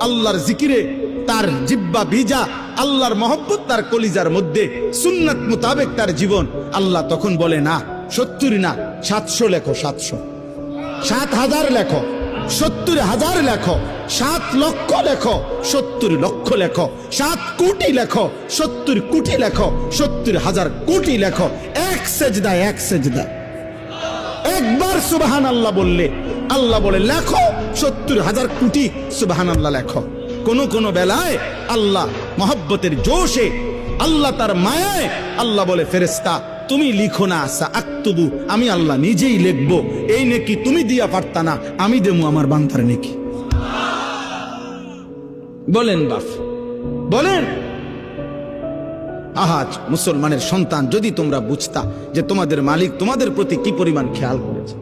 আল্লাহর জিকিরে তার জিব্বা ভিজা, আল্লাহর মহব্বত তার কলিজার মধ্যে, সুন্নাত মোতাবেক তার জীবন, আল্লাহ তখন বলে না 70 না 700 লেখো, 700, 7,000 লেখো, 70,000 লেখো, 7 লক্ষ লেখো, 70 লক্ষ লেখো, 7 কোটি লেখো, 70 কোটি লেখো, 70,000 কোটি লেখো। এক সেজদায়, এক সেজদায় একবার সুবহানাল্লাহ বললে আল্লাহ বলে লেখো 70,000 কোটি সুবহানাল্লাহ লেখো। কোন কোন বেলায় আল্লাহ মহব্বতের জোশে, আল্লাহ তার মায়ায় আল্লাহ বলে ফেরেশতা তুমি লিখো না, সাআকতুবু, আমি আল্লাহ নিজেই লিখবো। এই নেকি তুমি দিয়া পারতা না, আমি দেবো আমার বান্দার নেকি। বলেন বাপ, বলেন। আহাজ মুসলমানের সন্তান, যদি তোমরা বুঝতা যে তোমাদের মালিক তোমাদের প্রতি কি পরিমাণ খেয়াল করেছে।